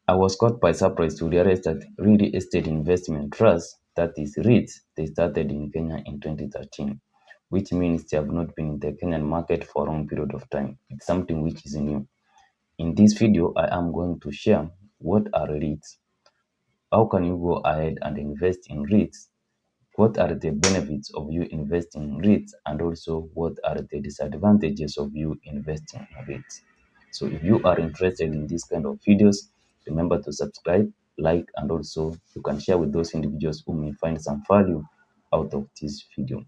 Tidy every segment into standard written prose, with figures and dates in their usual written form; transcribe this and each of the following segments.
I was caught by surprise to realize that real estate investment trusts, that is REITs, they started in Kenya in 2013, which means they have not been in the Kenyan market for a long period of time. It's something which is new. In this video, I am going to share what are REITs, how can you go ahead and invest in REITs, what are the benefits of you investing in REITs, and also what are the disadvantages of you investing in REITs. So if you are interested in this kind of videos, remember to subscribe, like, and also you can share with those individuals who may find some value out of this video.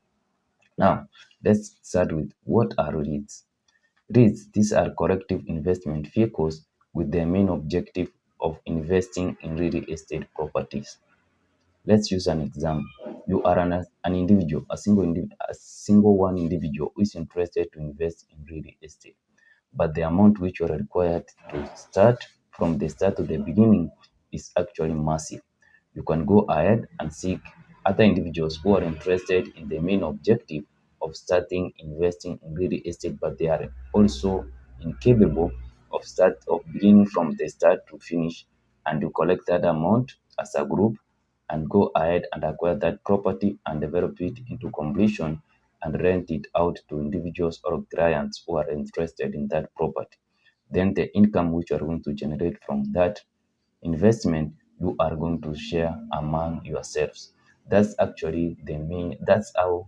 Now, let's start with what are REITs. REITs, these are collective investment vehicles with the main objective of investing in real estate properties. Let's use an example. You are an individual, a single one individual who is interested to invest in real estate. But the amount which you are required to start from the start to the beginning is actually massive. You can go ahead and seek other individuals who are interested in the main objective of starting investing in real estate, but they are also incapable of beginning from the start to finish, and you collect that amount as a group and go ahead and acquire that property and develop it into completion and rent it out to individuals or clients who are interested in that property. Then the income which you are going to generate from that investment, you are going to share among yourselves. That's actually the main, that's how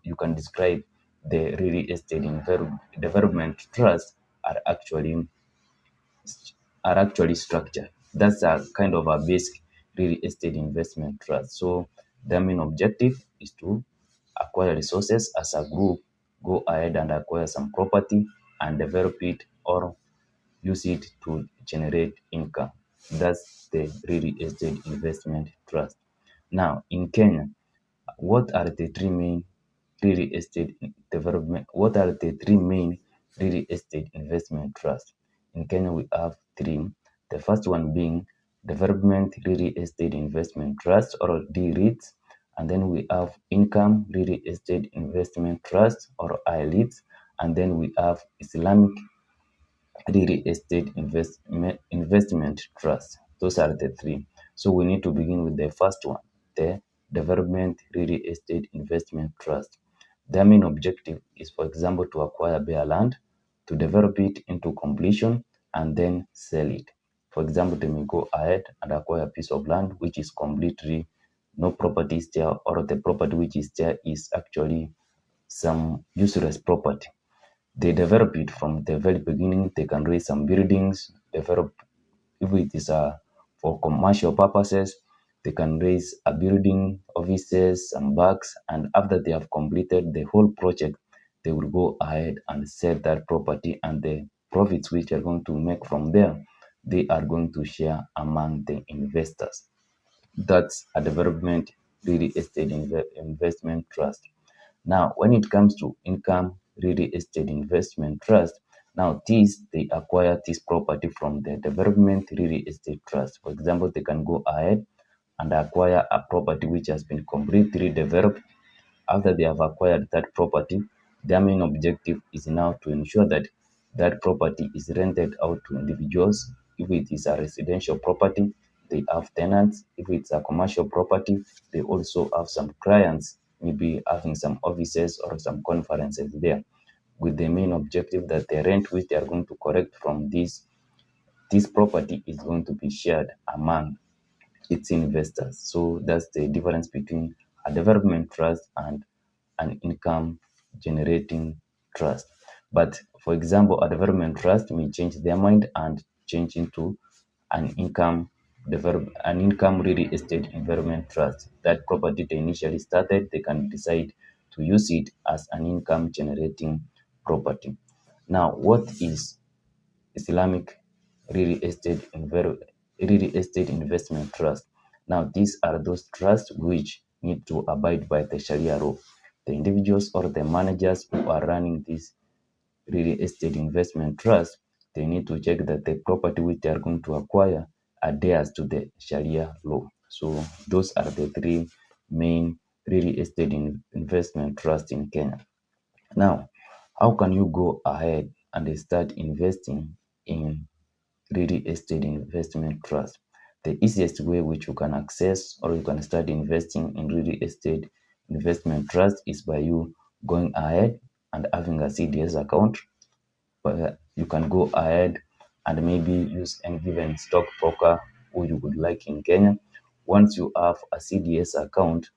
you can describe the real estate development trust are actually structured. That's a kind of a basic real estate investment trust. So the main objective is to acquire resources as a group, go ahead and acquire some property and develop it or use it to generate income. That's the real estate investment trust. Now in Kenya, what are the three main real estate development? What are the three main real estate investment trusts? In Kenya, we have three. The first one being Development Real Estate Investment Trust or DREITs, and then we have Income Real Estate Investment Trust or IREITs, and then we have Islamic Real Estate Investment Trust. Those are the three. So we need to begin with the first one, the Development Real Estate Investment Trust. Their main objective is, for example, to acquire bare land, to develop it into completion, and then sell it. For example, they may go ahead and acquire a piece of land which is completely no property is there, or the property which is there is actually some useless property. They develop it from the very beginning. They can raise some buildings, develop, if it is for commercial purposes, they can raise a building, offices, some bags, and after they have completed the whole project, they will go ahead and sell that property, and the profits which are going to make from there, they are going to share among the investors. That's a development real estate investment trust. Now, when it comes to income real estate investment trust, now these they acquire this property from the development real estate trust. For example, they can go ahead and acquire a property which has been completely developed. After they have acquired that property, their main objective is now to ensure that that property is rented out to individuals. If it is a residential property, they have tenants. If it's a commercial property, they also have some clients, maybe having some offices or some conferences there, with the main objective that the rent which they are going to collect from this property is going to be shared among its investors. So that's the difference between a development trust and an income generating trust. But for example, a development trust may change their mind and change into an income real estate investment trust. That property they initially started, they can decide to use it as an income generating property. Now, what is Islamic real estate investment trust? Now, these are those trusts which need to abide by the Sharia law. The individuals or the managers who are running this real estate investment trust, they need to check that the property which they are going to acquire adheres to the Sharia law. So those are the three main real estate investment trusts in Kenya. Now, how can you go ahead and start investing in real estate investment trust. The easiest way which you can access or you can start investing in real estate investment trust is by you going ahead and having a CDS account. But you can go ahead and maybe use any given stockbroker who you would like in Kenya. Once you have a CDS account,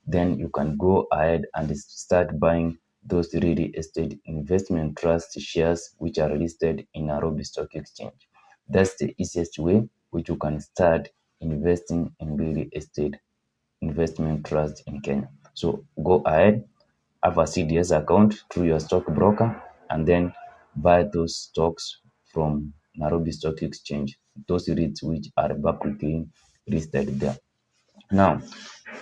then you can go ahead and start buying those real estate investment trust shares which are listed in Nairobi Stock Exchange. That's the easiest way which you can start investing in real estate investment trust in Kenya. So go ahead, have a CDS account through your stockbroker, and then buy those stocks from Nairobi Stock Exchange, those REITs which are publicly listed there. Now,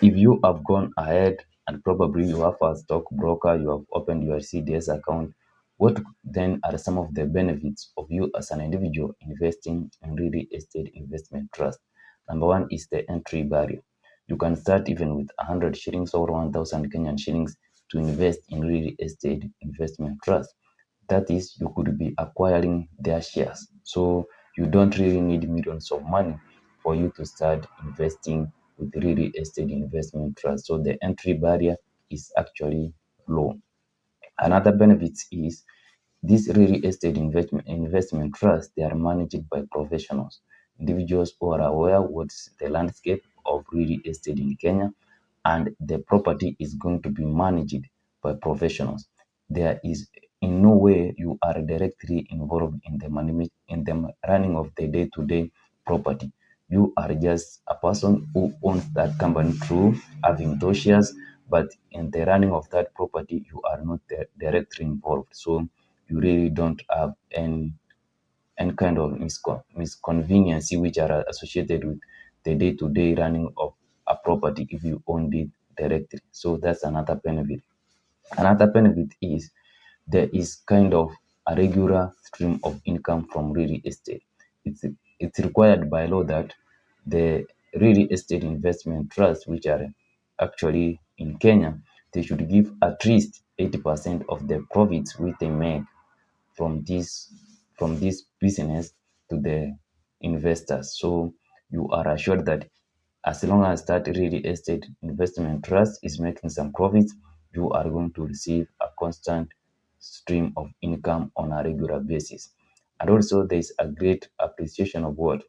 if you have gone ahead and probably you have a stockbroker, you have opened your CDS account, what then are some of the benefits of you as an individual investing in real estate investment trust? Number one is the entry barrier. You can start even with 100 shillings or 1,000 Kenyan shillings to invest in real estate investment trust. That is, you could be acquiring their shares. So you don't really need millions of money for you to start investing with real estate investment trust. So the entry barrier is actually low. Another benefit is these real estate investment trusts, they are managed by professionals, individuals who are aware what's the landscape of real estate in Kenya, and the property is going to be managed by professionals. There is in no way you are directly involved in the running of the day-to-day property. You are just a person who owns that company through having those shares, but in the running of that property, you are not directly involved. So you really don't have any kind of misconvenience which are associated with the day-to-day running of a property if you own it directly. So that's another benefit. Another benefit is there is kind of a regular stream of income from real estate. It's it's required by law that the real estate investment trusts, which are actually in Kenya, they should give at least 80% of the profits which they make from this business to the investors. So you are assured that as long as that real estate investment trust is making some profits, you are going to receive a constant stream of income on a regular basis. And also there is a great appreciation of what?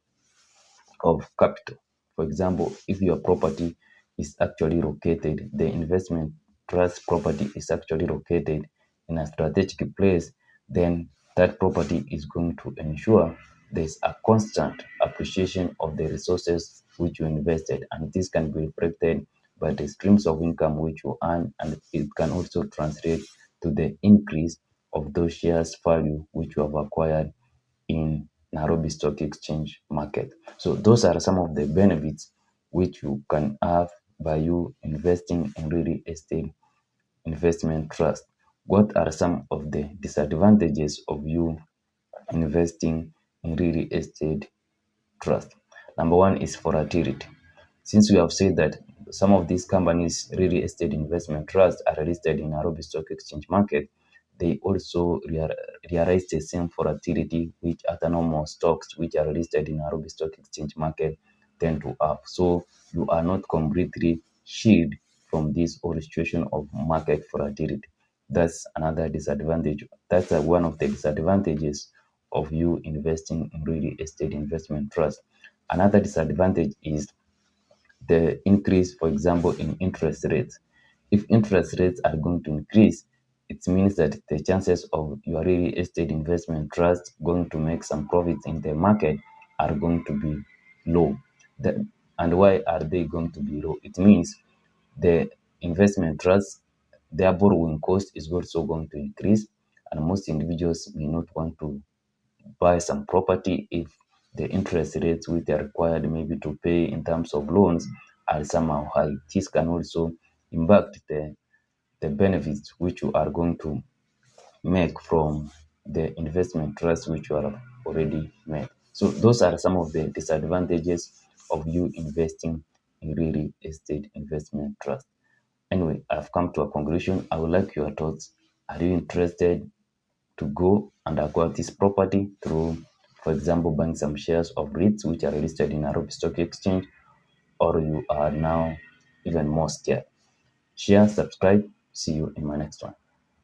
Of capital. For example, if your property is actually located, the investment trust property is actually located in a strategic place, then that property is going to ensure there's a constant appreciation of the resources which you invested, and this can be reflected by the streams of income which you earn, and it can also translate to the increase of those shares value which you have acquired in Nairobi Stock Exchange market. So those are some of the benefits which you can have by you investing in real estate investment trust. What are some of the disadvantages of you investing in real estate trust? Number one is volatility. Since we have said that some of these companies, real estate investment trusts, are listed in Nairobi Stock Exchange market, they also realize the same volatility which other normal stocks which are listed in Nairobi Stock Exchange market tend to have. So you are not completely shielded from this whole situation of market volatility. That's another disadvantage. That's one of the disadvantages of you investing in real estate investment trust. Another disadvantage is the increase, for example, in interest rates. If interest rates are going to increase, it means that the chances of your real estate investment trust going to make some profits in the market are going to be low. And why are they going to be low? It means the investment trust, their borrowing cost is also going to increase, and most individuals may not want to buy some property if the interest rates which are required maybe to pay in terms of loans are somehow high. This can also impact the benefits which you are going to make from the investment trust which you are already made. So those are some of the disadvantages of you investing in real estate investment trust. Anyway, I've come to a conclusion. I would like your thoughts. Are you interested to go and acquire this property through For example, buying some shares of REITs which are listed in Nairobi Stock Exchange, or you are now even more scared. Share, subscribe. See you in my next one.